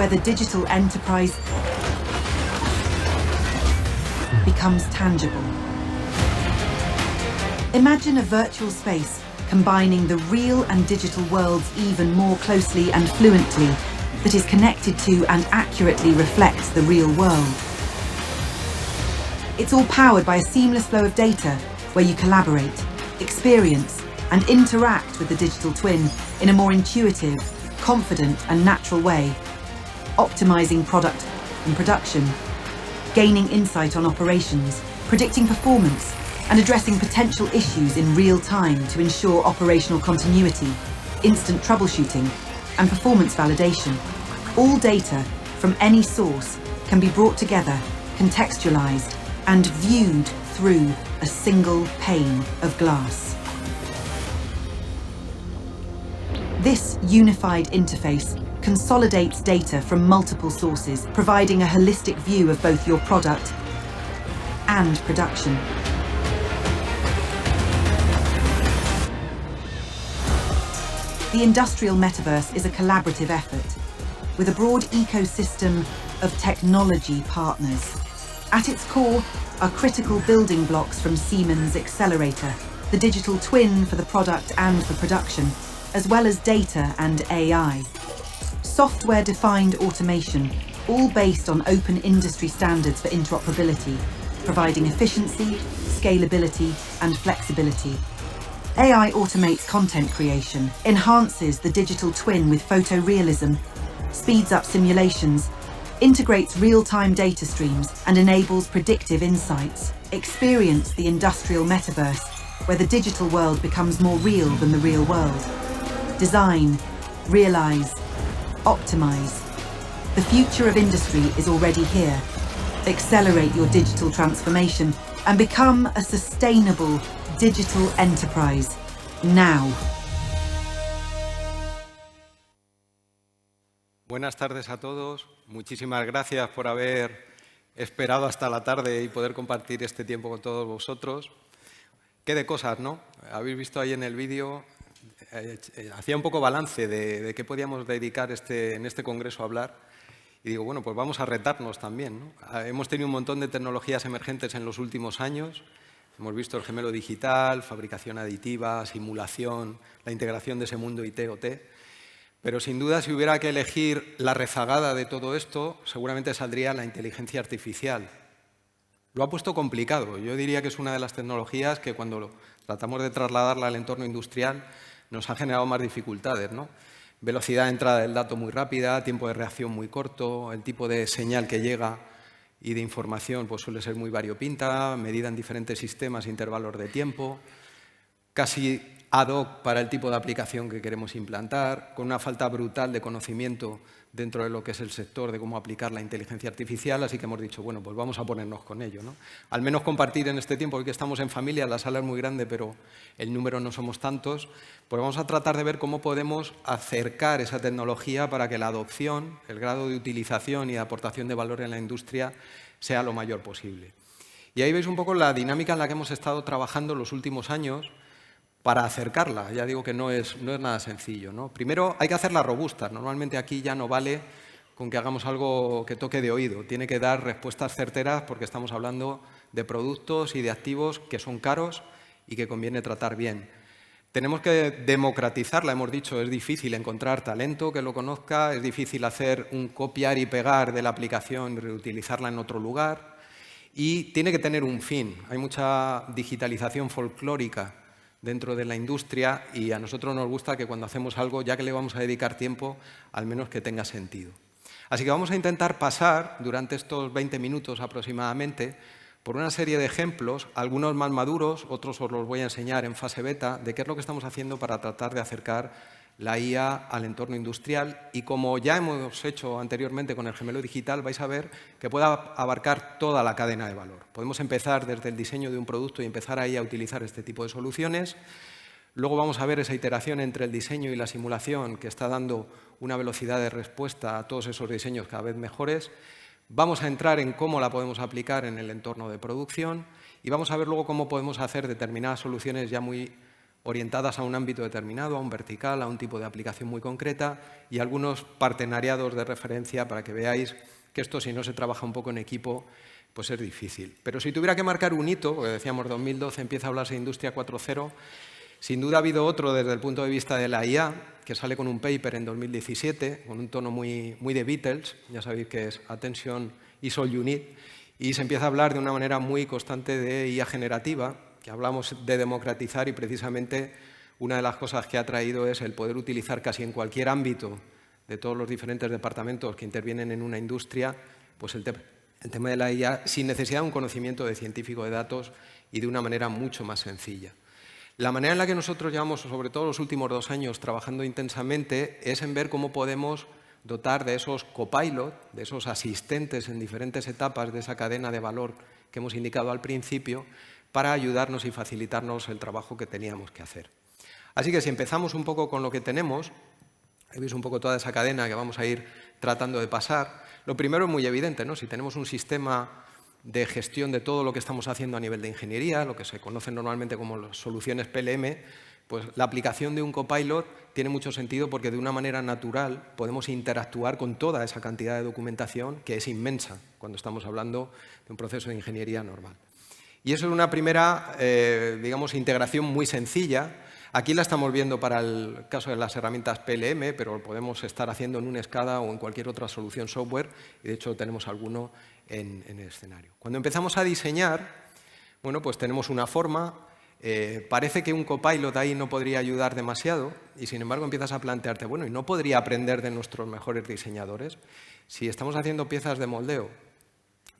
where the digital enterprise becomes tangible. Imagine a virtual space combining the real and digital worlds even more closely and fluently, that is connected to and accurately reflects the real world. It's all powered by a seamless flow of data where you collaborate, experience, and interact with the digital twin in a more intuitive, confident, and natural way, optimizing product and production, gaining insight on operations, predicting performance, and addressing potential issues in real time to ensure operational continuity, instant troubleshooting, and performance validation. All data from any source can be brought together, contextualized, and viewed through a single pane of glass. This unified interface consolidates data from multiple sources, providing a holistic view of both your product and production. The industrial metaverse is a collaborative effort with a broad ecosystem of technology partners. At its core are critical building blocks from Siemens Xcelerator, the digital twin for the product and for production, as well as data and AI. Software-defined automation, all based on open industry standards for interoperability, providing efficiency, scalability, and flexibility. AI automates content creation, enhances the digital twin with photorealism, speeds up simulations, integrates real-time data streams, and enables predictive insights. Experience the industrial metaverse, where the digital world becomes more real than the real world. Design, realize, optimize. The future of industry is already here. Accelerate your digital transformation and become a sustainable digital enterprise now. Buenas tardes a todos. Muchísimas gracias por haber esperado hasta la tarde y poder compartir este tiempo con todos vosotros. Qué de cosas, ¿no? Habéis visto ahí en el vídeo, hacía un poco balance de qué podíamos dedicar en este congreso a hablar. Y digo, bueno, pues vamos a retarnos también, ¿no? Hemos tenido un montón de tecnologías emergentes en los últimos años. Hemos visto el gemelo digital, fabricación aditiva, simulación, la integración de ese mundo IT-OT. Pero sin duda, si hubiera que elegir la rezagada de todo esto, seguramente saldría la inteligencia artificial. Lo ha puesto complicado. Yo diría que es una de las tecnologías que cuando tratamos de trasladarla al entorno industrial nos ha generado más dificultades, ¿no? Velocidad de entrada del dato muy rápida, tiempo de reacción muy corto, el tipo de señal que llega y de información pues suele ser muy variopinta, medida en diferentes sistemas, intervalos de tiempo, casi ad hoc para el tipo de aplicación que queremos implantar, con una falta brutal de conocimiento dentro de lo que es el sector de cómo aplicar la inteligencia artificial, así que hemos dicho, bueno, pues vamos a ponernos con ello, ¿no? Al menos compartir en este tiempo, hoy que estamos en familia, la sala es muy grande, pero el número no somos tantos, pues vamos a tratar de ver cómo podemos acercar esa tecnología para que la adopción, el grado de utilización y de aportación de valor en la industria sea lo mayor posible. Y ahí veis un poco la dinámica en la que hemos estado trabajando los últimos años para acercarla. Ya digo que no es nada sencillo, ¿no? Primero hay que hacerla robusta. Normalmente aquí ya no vale con que hagamos algo que toque de oído. Tiene que dar respuestas certeras porque estamos hablando de productos y de activos que son caros y que conviene tratar bien. Tenemos que democratizarla, hemos dicho, es difícil encontrar talento que lo conozca, es difícil hacer un copiar y pegar de la aplicación y reutilizarla en otro lugar y tiene que tener un fin. Hay mucha digitalización folclórica dentro de la industria y a nosotros nos gusta que cuando hacemos algo, ya que le vamos a dedicar tiempo, al menos que tenga sentido. Así que vamos a intentar pasar durante estos 20 minutos aproximadamente por una serie de ejemplos, algunos más maduros, otros os los voy a enseñar en fase beta, de qué es lo que estamos haciendo para tratar de acercar la IA al entorno industrial y como ya hemos hecho anteriormente con el gemelo digital, vais a ver que puede abarcar toda la cadena de valor. Podemos empezar desde el diseño de un producto y empezar ahí a utilizar este tipo de soluciones. Luego vamos a ver esa iteración entre el diseño y la simulación que está dando una velocidad de respuesta a todos esos diseños cada vez mejores. Vamos a entrar en cómo la podemos aplicar en el entorno de producción y vamos a ver luego cómo podemos hacer determinadas soluciones ya muy orientadas a un ámbito determinado, a un vertical, a un tipo de aplicación muy concreta y algunos partenariados de referencia para que veáis que esto, si no se trabaja un poco en equipo, pues es difícil. Pero si tuviera que marcar un hito, porque decíamos 2012 empieza a hablarse de Industria 4.0, sin duda ha habido otro desde el punto de vista de la IA, que sale con un paper en 2017, con un tono muy de Beatles, ya sabéis que es Attention is all you need, y se empieza a hablar de una manera muy constante de IA generativa, que hablamos de democratizar y precisamente una de las cosas que ha traído es el poder utilizar casi en cualquier ámbito de todos los diferentes departamentos que intervienen en una industria, pues el tema de la IA sin necesidad de un conocimiento de científico de datos y de una manera mucho más sencilla. La manera en la que nosotros llevamos, sobre todo los últimos 2 años, trabajando intensamente es en ver cómo podemos dotar de esos copilot, de esos asistentes en diferentes etapas de esa cadena de valor que hemos indicado al principio, para ayudarnos y facilitarnos el trabajo que teníamos que hacer. Así que si empezamos un poco con lo que tenemos, veis un poco toda esa cadena que vamos a ir tratando de pasar. Lo primero es muy evidente, ¿no? Si tenemos un sistema de gestión de todo lo que estamos haciendo a nivel de ingeniería, lo que se conoce normalmente como las soluciones PLM, pues la aplicación de un copilot tiene mucho sentido porque de una manera natural podemos interactuar con toda esa cantidad de documentación que es inmensa cuando estamos hablando de un proceso de ingeniería normal. Y eso es una primera, digamos, integración muy sencilla. Aquí la estamos viendo para el caso de las herramientas PLM, pero lo podemos estar haciendo en un SCADA o en cualquier otra solución software, y de hecho tenemos alguno en el escenario. Cuando empezamos a diseñar, bueno, pues tenemos una forma, parece que un copilot ahí no podría ayudar demasiado, y sin embargo empiezas a plantearte, bueno, ¿y no podría aprender de nuestros mejores diseñadores? Si estamos haciendo piezas de moldeo,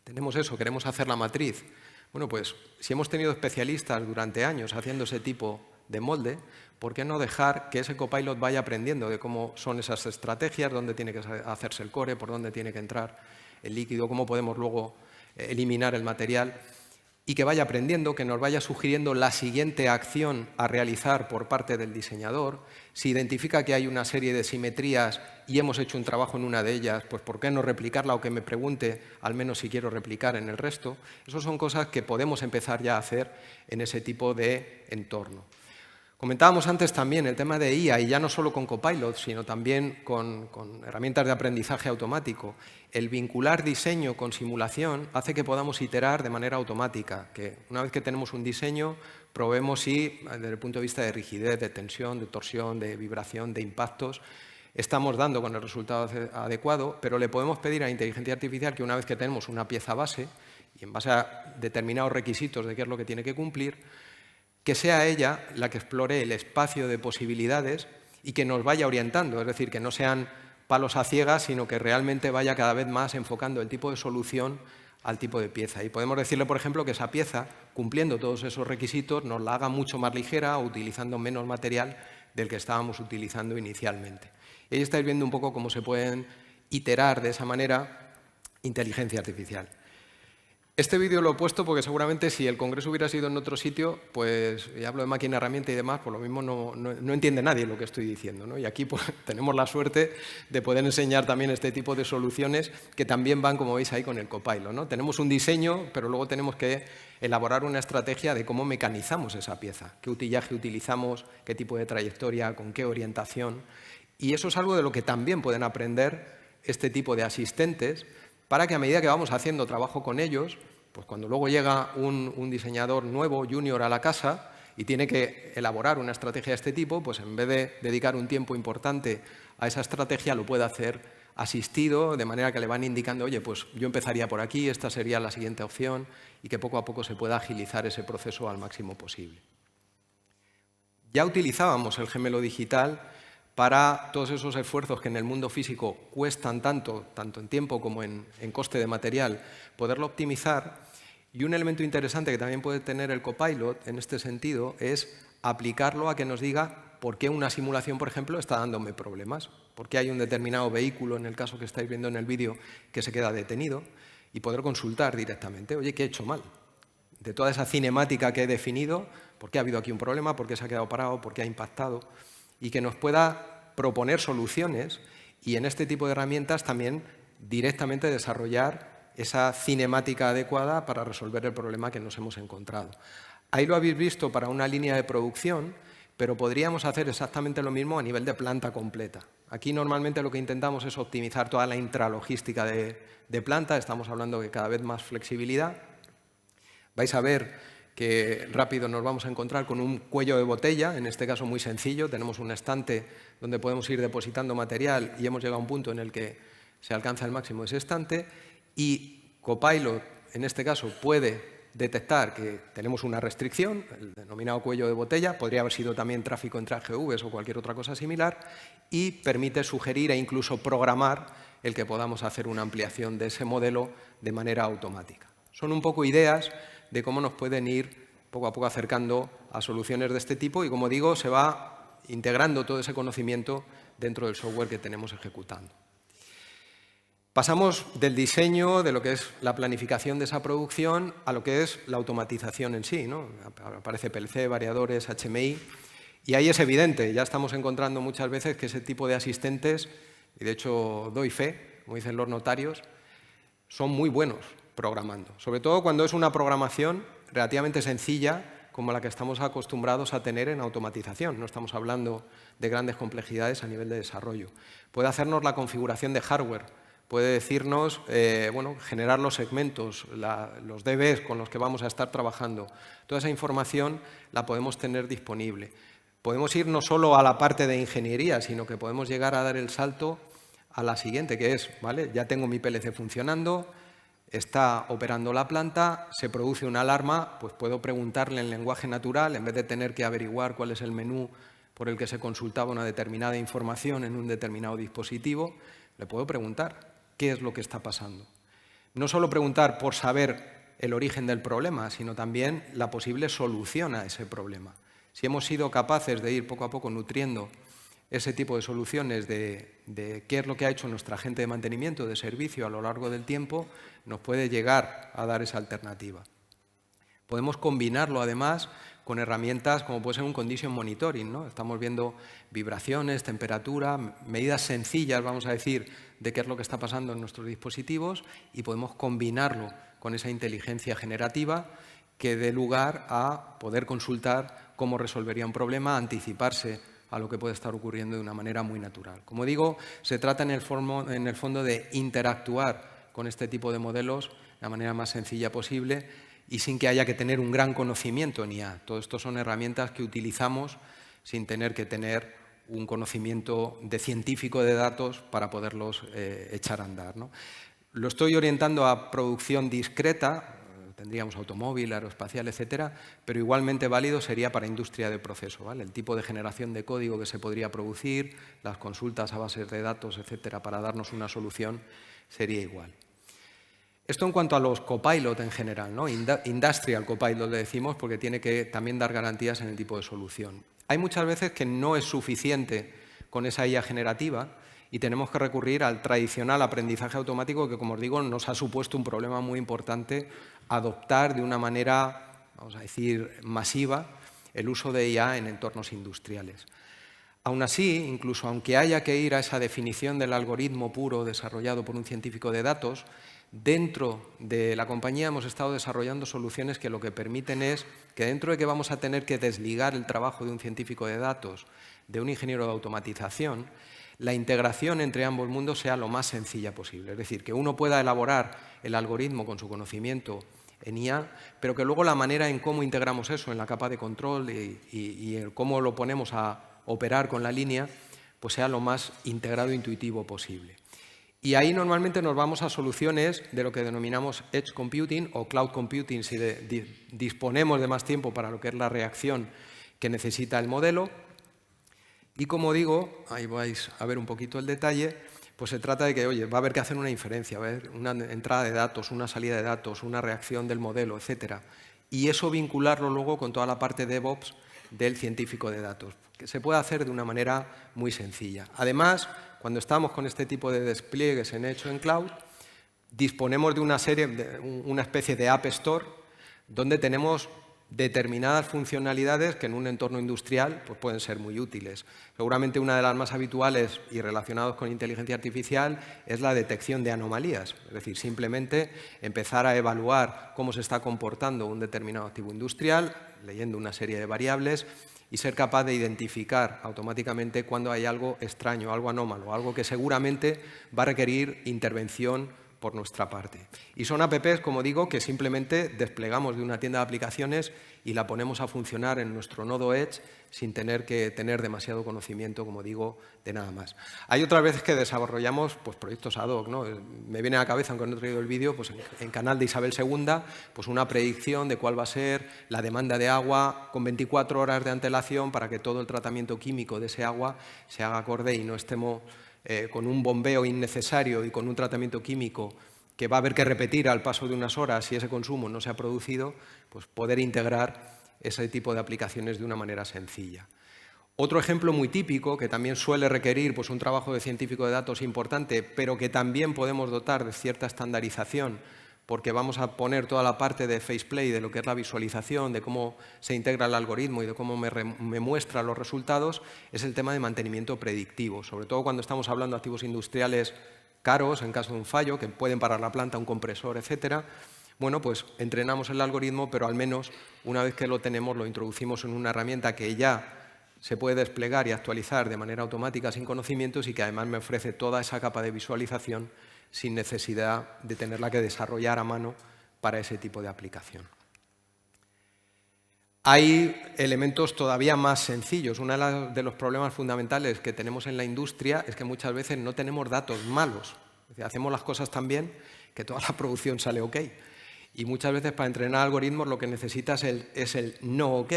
tenemos eso, queremos hacer la matriz. Bueno, pues si hemos tenido especialistas durante años haciendo ese tipo de molde, ¿por qué no dejar que ese copilot vaya aprendiendo de cómo son esas estrategias, dónde tiene que hacerse el core, por dónde tiene que entrar el líquido, cómo podemos luego eliminar el material? Y que vaya aprendiendo, que nos vaya sugiriendo la siguiente acción a realizar por parte del diseñador. Si identifica que hay una serie de simetrías y hemos hecho un trabajo en una de ellas, pues ¿por qué no replicarla o que me pregunte al menos si quiero replicar en el resto? Esas son cosas que podemos empezar ya a hacer en ese tipo de entorno. Comentábamos antes también el tema de IA, y ya no solo con Copilot, sino también con herramientas de aprendizaje automático. El vincular diseño con simulación hace que podamos iterar de manera automática, que una vez que tenemos un diseño, probemos si, desde el punto de vista de rigidez, de tensión, de torsión, de vibración, de impactos, estamos dando con el resultado adecuado, pero le podemos pedir a la inteligencia artificial que una vez que tenemos una pieza base, y en base a determinados requisitos de qué es lo que tiene que cumplir, que sea ella la que explore el espacio de posibilidades y que nos vaya orientando, es decir, que no sean palos a ciegas, sino que realmente vaya cada vez más enfocando el tipo de solución al tipo de pieza. Y podemos decirle, por ejemplo, que esa pieza, cumpliendo todos esos requisitos, nos la haga mucho más ligera o utilizando menos material del que estábamos utilizando inicialmente. Y ahí estáis viendo un poco cómo se pueden iterar de esa manera inteligencia artificial. Este vídeo lo he puesto porque seguramente si el congreso hubiera sido en otro sitio, pues ya hablo de máquina, herramienta y demás, por lo mismo no entiende nadie lo que estoy diciendo, ¿no? Y aquí pues, tenemos la suerte de poder enseñar también este tipo de soluciones que también van, como veis ahí, con el copilot, ¿no? Tenemos un diseño, pero luego tenemos que elaborar una estrategia de cómo mecanizamos esa pieza, qué utillaje utilizamos, qué tipo de trayectoria, con qué orientación. Y eso es algo de lo que también pueden aprender este tipo de asistentes, para que a medida que vamos haciendo trabajo con ellos, pues cuando luego llega un diseñador nuevo, junior, a la casa y tiene que elaborar una estrategia de este tipo, pues en vez de dedicar un tiempo importante a esa estrategia, lo puede hacer asistido, de manera que le van indicando, oye, pues yo empezaría por aquí, esta sería la siguiente opción, y que poco a poco se pueda agilizar ese proceso al máximo posible. Ya utilizábamos el gemelo digital para todos esos esfuerzos que en el mundo físico cuestan tanto en tiempo como en coste de material, poderlo optimizar. Y un elemento interesante que también puede tener el copilot en este sentido es aplicarlo a que nos diga por qué una simulación, por ejemplo, está dándome problemas, por qué hay un determinado vehículo, en el caso que estáis viendo en el vídeo, que se queda detenido, y poder consultar directamente, oye, ¿qué he hecho mal? De toda esa cinemática que he definido, ¿por qué ha habido aquí un problema? ¿Por qué se ha quedado parado? ¿Por qué ha impactado? Y que nos pueda proponer soluciones y en este tipo de herramientas también directamente desarrollar esa cinemática adecuada para resolver el problema que nos hemos encontrado. Ahí lo habéis visto para una línea de producción, pero podríamos hacer exactamente lo mismo a nivel de planta completa. Aquí normalmente lo que intentamos es optimizar toda la intralogística de planta, estamos hablando de cada vez más flexibilidad. Vais a ver que rápido nos vamos a encontrar con un cuello de botella, en este caso muy sencillo, tenemos un estante donde podemos ir depositando material y hemos llegado a un punto en el que se alcanza el máximo de ese estante y Copilot, en este caso, puede detectar que tenemos una restricción, el denominado cuello de botella, podría haber sido también tráfico entre AGVs o cualquier otra cosa similar, y permite sugerir e incluso programar el que podamos hacer una ampliación de ese modelo de manera automática. Son un poco ideas de cómo nos pueden ir poco a poco acercando a soluciones de este tipo y, como digo, se va integrando todo ese conocimiento dentro del software que tenemos ejecutando. Pasamos del diseño, de lo que es la planificación de esa producción, a lo que es la automatización en sí, ¿no? Aparece PLC, variadores, HMI, y ahí es evidente, ya estamos encontrando muchas veces que ese tipo de asistentes, y de hecho doy fe, como dicen los notarios, son muy buenos programando, sobre todo cuando es una programación relativamente sencilla como la que estamos acostumbrados a tener en automatización. No estamos hablando de grandes complejidades a nivel de desarrollo. Puede hacernos la configuración de hardware, puede decirnos, generar los segmentos, los DBs con los que vamos a estar trabajando. Toda esa información la podemos tener disponible. Podemos ir no solo a la parte de ingeniería, sino que podemos llegar a dar el salto a la siguiente, que es, ¿vale? Ya tengo mi PLC funcionando, está operando la planta, se produce una alarma, pues puedo preguntarle en lenguaje natural, en vez de tener que averiguar cuál es el menú por el que se consultaba una determinada información en un determinado dispositivo, le puedo preguntar qué es lo que está pasando. No solo preguntar por saber el origen del problema, sino también la posible solución a ese problema. Si hemos sido capaces de ir poco a poco nutriendo ese tipo de soluciones de qué es lo que ha hecho nuestra agente de mantenimiento, de servicio a lo largo del tiempo, nos puede llegar a dar esa alternativa. Podemos combinarlo, además, con herramientas como puede ser un condition monitoring, ¿no? Estamos viendo vibraciones, temperatura, medidas sencillas, vamos a decir, de qué es lo que está pasando en nuestros dispositivos y podemos combinarlo con esa inteligencia generativa que dé lugar a poder consultar cómo resolvería un problema, anticiparse a lo que puede estar ocurriendo de una manera muy natural. Como digo, se trata en el fondo de interactuar con este tipo de modelos de la manera más sencilla posible y sin que haya que tener un gran conocimiento en IA. Todo esto son herramientas que utilizamos sin tener que tener un conocimiento de científico de datos para poderlos echar a andar, ¿no? Lo estoy orientando a producción discreta, tendríamos automóvil, aeroespacial, etcétera, pero igualmente válido sería para industria de proceso, ¿vale? El tipo de generación de código que se podría producir, las consultas a bases de datos, etcétera, para darnos una solución sería igual. Esto en cuanto a los copilot en general, ¿no? Industrial copilot le decimos porque tiene que también dar garantías en el tipo de solución. Hay muchas veces que no es suficiente con esa IA generativa y tenemos que recurrir al tradicional aprendizaje automático que, como os digo, nos ha supuesto un problema muy importante adoptar de una manera, vamos a decir, masiva el uso de IA en entornos industriales. Aún así, incluso aunque haya que ir a esa definición del algoritmo puro desarrollado por un científico de datos, dentro de la compañía hemos estado desarrollando soluciones que lo que permiten es que dentro de que vamos a tener que desligar el trabajo de un científico de datos de un ingeniero de automatización, la integración entre ambos mundos sea lo más sencilla posible. Es decir, que uno pueda elaborar el algoritmo con su conocimiento en IA, pero que luego la manera en cómo integramos eso en la capa de control y en cómo lo ponemos a operar con la línea, pues sea lo más integrado e intuitivo posible. Y ahí normalmente nos vamos a soluciones de lo que denominamos Edge Computing o Cloud Computing si disponemos de más tiempo para lo que es la reacción que necesita el modelo. Y como digo, ahí vais a ver un poquito el detalle, pues se trata de que, oye, va a haber que hacer una inferencia, va a haber una entrada de datos, una salida de datos, una reacción del modelo, etcétera. Y eso vincularlo luego con toda la parte de DevOps del científico de datos, que se puede hacer de una manera muy sencilla. Además, cuando estamos con este tipo de despliegues en Edge o en Cloud, disponemos de una especie de App Store donde tenemos determinadas funcionalidades que en un entorno industrial pues pueden ser muy útiles. Seguramente una de las más habituales y relacionadas con inteligencia artificial es la detección de anomalías, es decir, simplemente empezar a evaluar cómo se está comportando un determinado activo industrial, leyendo una serie de variables y ser capaz de identificar automáticamente cuando hay algo extraño, algo anómalo, algo que seguramente va a requerir intervención por nuestra parte. Y son apps, como digo, que simplemente desplegamos de una tienda de aplicaciones y la ponemos a funcionar en nuestro nodo Edge sin tener que tener demasiado conocimiento, como digo, de nada más. Hay otras veces que desarrollamos pues, proyectos ad hoc, ¿no? Me viene a la cabeza, aunque no he traído el vídeo, pues en canal de Isabel II, pues una predicción de cuál va a ser la demanda de agua con 24 horas de antelación para que todo el tratamiento químico de ese agua se haga acorde y no estemos con un bombeo innecesario y con un tratamiento químico que va a haber que repetir al paso de unas horas si ese consumo no se ha producido, pues poder integrar ese tipo de aplicaciones de una manera sencilla. Otro ejemplo muy típico, que también suele requerir pues, un trabajo de científico de datos importante, pero que también podemos dotar de cierta estandarización, porque vamos a poner toda la parte de faceplay, de lo que es la visualización, de cómo se integra el algoritmo y de cómo me muestra los resultados, es el tema de mantenimiento predictivo, sobre todo cuando estamos hablando de activos industriales caros, en caso de un fallo, que pueden parar la planta, un compresor, etcétera. Bueno, pues entrenamos el algoritmo, pero al menos una vez que lo tenemos, lo introducimos en una herramienta que ya se puede desplegar y actualizar de manera automática sin conocimientos y que además me ofrece toda esa capa de visualización sin necesidad de tenerla que desarrollar a mano para ese tipo de aplicación. Hay elementos todavía más sencillos. Uno de los problemas fundamentales que tenemos en la industria es que muchas veces no tenemos datos malos. Es decir, hacemos las cosas tan bien que toda la producción sale OK. Y muchas veces para entrenar algoritmos lo que necesitas es el no OK.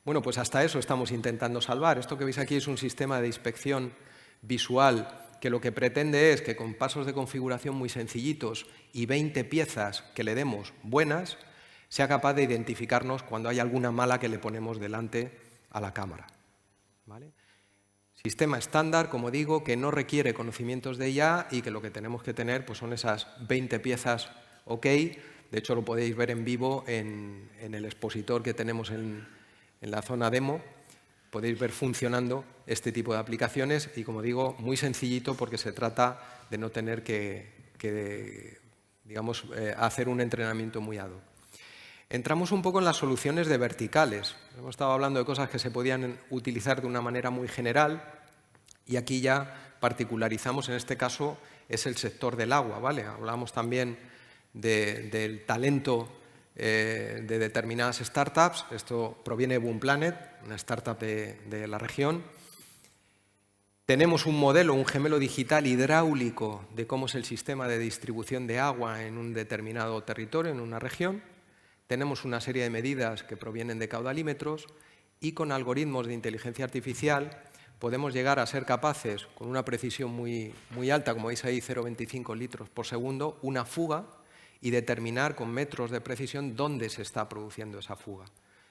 Bueno, pues hasta eso estamos intentando salvar. Esto que veis aquí es un sistema de inspección visual que lo que pretende es que con pasos de configuración muy sencillitos y 20 piezas que le demos buenas, sea capaz de identificarnos cuando hay alguna mala que le ponemos delante a la cámara. ¿Vale? Sistema estándar, como digo, que no requiere conocimientos de IA y que lo que tenemos que tener pues, son esas 20 piezas OK. De hecho, lo podéis ver en vivo en el expositor que tenemos en la zona demo. Podéis ver funcionando este tipo de aplicaciones y, como digo, muy sencillito porque se trata de no tener que digamos, hacer un entrenamiento muy ad hoc. Entramos un poco en las soluciones de verticales. Hemos estado hablando de cosas que se podían utilizar de una manera muy general y aquí ya particularizamos, en este caso es el sector del agua, ¿vale? Hablamos también del talento de determinadas startups. Esto proviene de Boom Planet, una startup de la región. Tenemos un modelo, un gemelo digital hidráulico de cómo es el sistema de distribución de agua en un determinado territorio, en una región. Tenemos una serie de medidas que provienen de caudalímetros y con algoritmos de inteligencia artificial podemos llegar a ser capaces, con una precisión muy alta, como veis ahí, 0,25 litros por segundo, una fuga y determinar con metros de precisión dónde se está produciendo esa fuga.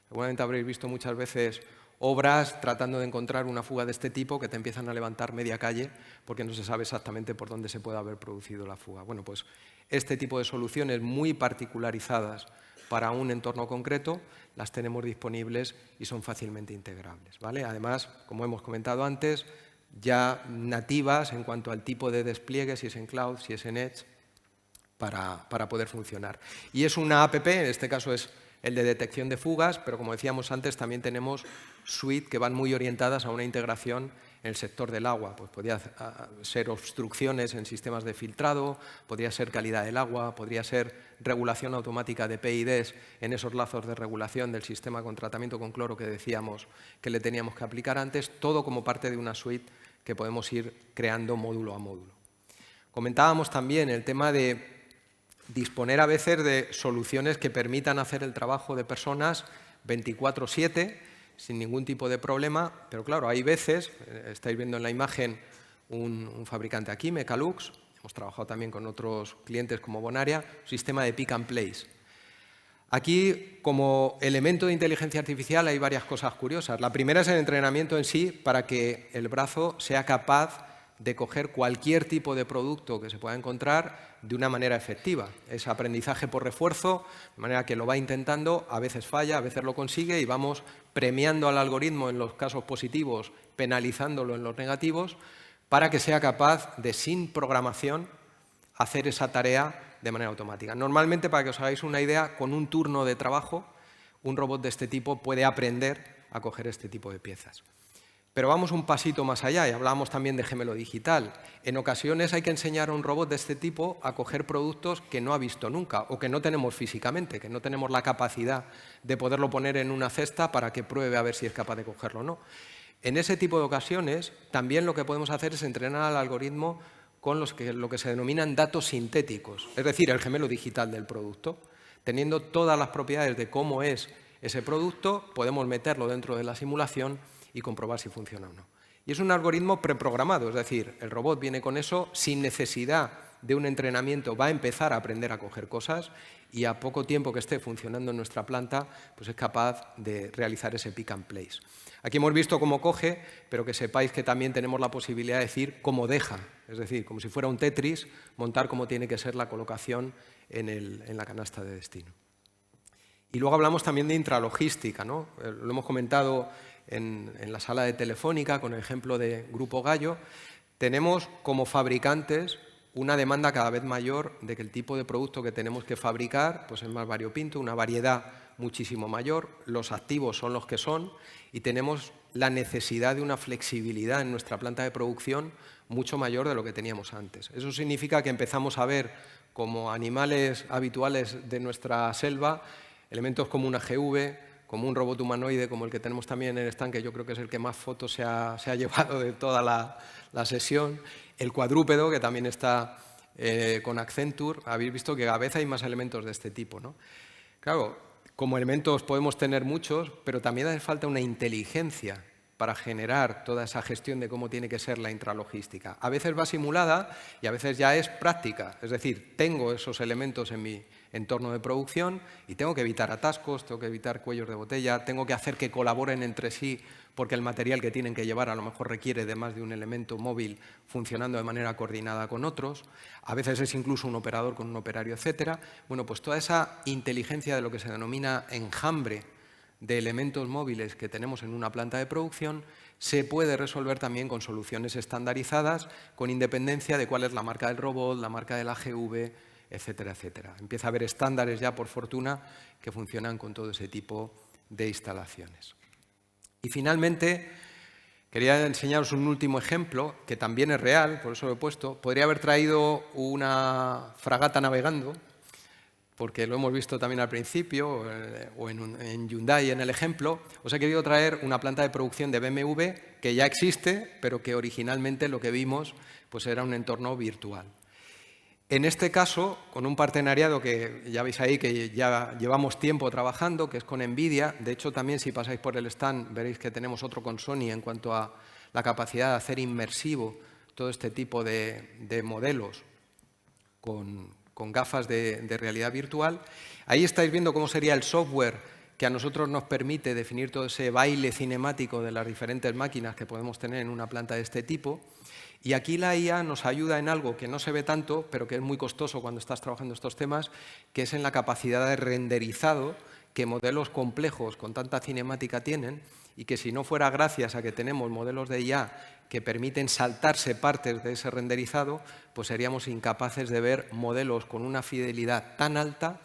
Seguramente habréis visto muchas veces obras tratando de encontrar una fuga de este tipo que te empiezan a levantar media calle porque no se sabe exactamente por dónde se puede haber producido la fuga. Bueno, pues este tipo de soluciones muy particularizadas para un entorno concreto las tenemos disponibles y son fácilmente integrables, ¿vale? Además, como hemos comentado antes, ya nativas en cuanto al tipo de despliegue, si es en cloud, si es en edge, para poder funcionar. Y es una app, en este caso es el de detección de fugas, pero como decíamos antes, también tenemos suite que van muy orientadas a una integración en el sector del agua. Pues podría ser obstrucciones en sistemas de filtrado, podría ser calidad del agua, podría ser regulación automática de PIDs en esos lazos de regulación del sistema con tratamiento con cloro que decíamos que le teníamos que aplicar antes, todo como parte de una suite que podemos ir creando módulo a módulo. Comentábamos también el tema de disponer a veces de soluciones que permitan hacer el trabajo de personas 24/7 sin ningún tipo de problema, pero claro, hay veces, estáis viendo en la imagen un fabricante aquí, Mecalux, hemos trabajado también con otros clientes como Bonaria, un sistema de pick and place. Aquí, como elemento de inteligencia artificial, hay varias cosas curiosas. La primera es el entrenamiento en sí para que el brazo sea capaz de coger cualquier tipo de producto que se pueda encontrar de una manera efectiva. Es aprendizaje por refuerzo, de manera que lo va intentando, a veces falla, a veces lo consigue y vamos premiando al algoritmo en los casos positivos, penalizándolo en los negativos, para que sea capaz de, sin programación, hacer esa tarea de manera automática. Normalmente, para que os hagáis una idea, con un turno de trabajo, un robot de este tipo puede aprender a coger este tipo de piezas. Pero vamos un pasito más allá y hablábamos también de gemelo digital. En ocasiones hay que enseñar a un robot de este tipo a coger productos que no ha visto nunca o que no tenemos físicamente, que no tenemos la capacidad de poderlo poner en una cesta para que pruebe a ver si es capaz de cogerlo o no. En ese tipo de ocasiones también lo que podemos hacer es entrenar al algoritmo con lo que se denominan datos sintéticos, es decir, el gemelo digital del producto. Teniendo todas las propiedades de cómo es ese producto, podemos meterlo dentro de la simulación y comprobar si funciona o no. Y es un algoritmo preprogramado, es decir, el robot viene con eso sin necesidad de un entrenamiento, va a empezar a aprender a coger cosas y a poco tiempo que esté funcionando en nuestra planta, pues es capaz de realizar ese pick and place. Aquí hemos visto cómo coge, pero que sepáis que también tenemos la posibilidad de decir cómo deja, es decir, como si fuera un Tetris, montar cómo tiene que ser la colocación en la canasta de destino. Y luego hablamos también de intralogística, ¿no? Lo hemos comentado en la sala de Telefónica con el ejemplo de Grupo Gallo. Tenemos como fabricantes una demanda cada vez mayor de que el tipo de producto que tenemos que fabricar pues es más variopinto, una variedad muchísimo mayor, los activos son los que son y tenemos la necesidad de una flexibilidad en nuestra planta de producción mucho mayor de lo que teníamos antes. Eso significa que empezamos a ver como animales habituales de nuestra selva elementos como una GV, como un robot humanoide, como el que tenemos también en el stand, que yo creo que es el que más fotos se ha llevado de toda la sesión, el cuadrúpedo, que también está con Accenture. Habéis visto que cada vez hay más elementos de este tipo, ¿no? Claro, como elementos podemos tener muchos, pero también hace falta una inteligencia para generar toda esa gestión de cómo tiene que ser la intralogística. A veces va simulada y a veces ya es práctica, es decir, tengo esos elementos en mi entorno de producción y tengo que evitar atascos, tengo que evitar cuellos de botella, tengo que hacer que colaboren entre sí porque el material que tienen que llevar a lo mejor requiere de más de un elemento móvil funcionando de manera coordinada con otros. A veces es incluso un operador con un operario, etcétera. Bueno, pues toda esa inteligencia de lo que se denomina enjambre de elementos móviles que tenemos en una planta de producción se puede resolver también con soluciones estandarizadas con independencia de cuál es la marca del robot, la marca de la GV, etcétera, etcétera. Empieza a haber estándares ya, por fortuna, que funcionan con todo ese tipo de instalaciones. Y finalmente, quería enseñaros un último ejemplo, que también es real, por eso lo he puesto. Podría haber traído una fragata navegando, porque lo hemos visto también al principio, o en Hyundai en el ejemplo. Os he querido traer una planta de producción de BMW que ya existe, pero que originalmente lo que vimos pues era un entorno virtual. En este caso, con un partenariado que ya veis ahí que ya llevamos tiempo trabajando, que es con NVIDIA. De hecho, también si pasáis por el stand veréis que tenemos otro con Sony en cuanto a la capacidad de hacer inmersivo todo este tipo de modelos con gafas de realidad virtual. Ahí estáis viendo cómo sería el software que a nosotros nos permite definir todo ese baile cinemático de las diferentes máquinas que podemos tener en una planta de este tipo. Y aquí la IA nos ayuda en algo que no se ve tanto, pero que es muy costoso cuando estás trabajando estos temas, que es en la capacidad de renderizado que modelos complejos con tanta cinemática tienen y que si no fuera gracias a que tenemos modelos de IA que permiten saltarse partes de ese renderizado, pues seríamos incapaces de ver modelos con una fidelidad tan alta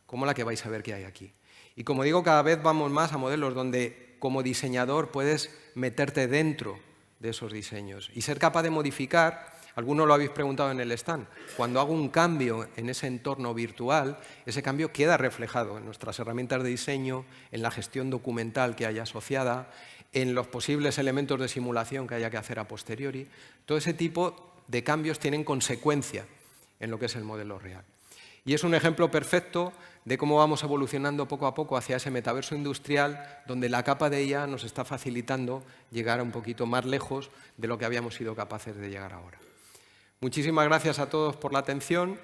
como la que vais a ver que hay aquí. Y como digo, cada vez vamos más a modelos donde como diseñador puedes meterte dentro de esos diseños y ser capaz de modificar. Algunos lo habéis preguntado en el stand. Cuando hago un cambio en ese entorno virtual, ese cambio queda reflejado en nuestras herramientas de diseño, en la gestión documental que haya asociada, en los posibles elementos de simulación que haya que hacer a posteriori. Todo ese tipo de cambios tienen consecuencia en lo que es el modelo real. Y es un ejemplo perfecto de cómo vamos evolucionando poco a poco hacia ese metaverso industrial, donde la capa de IA nos está facilitando llegar un poquito más lejos de lo que habíamos sido capaces de llegar ahora. Muchísimas gracias a todos por la atención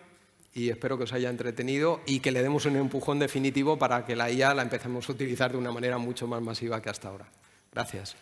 y espero que os haya entretenido y que le demos un empujón definitivo para que la IA la empecemos a utilizar de una manera mucho más masiva que hasta ahora. Gracias.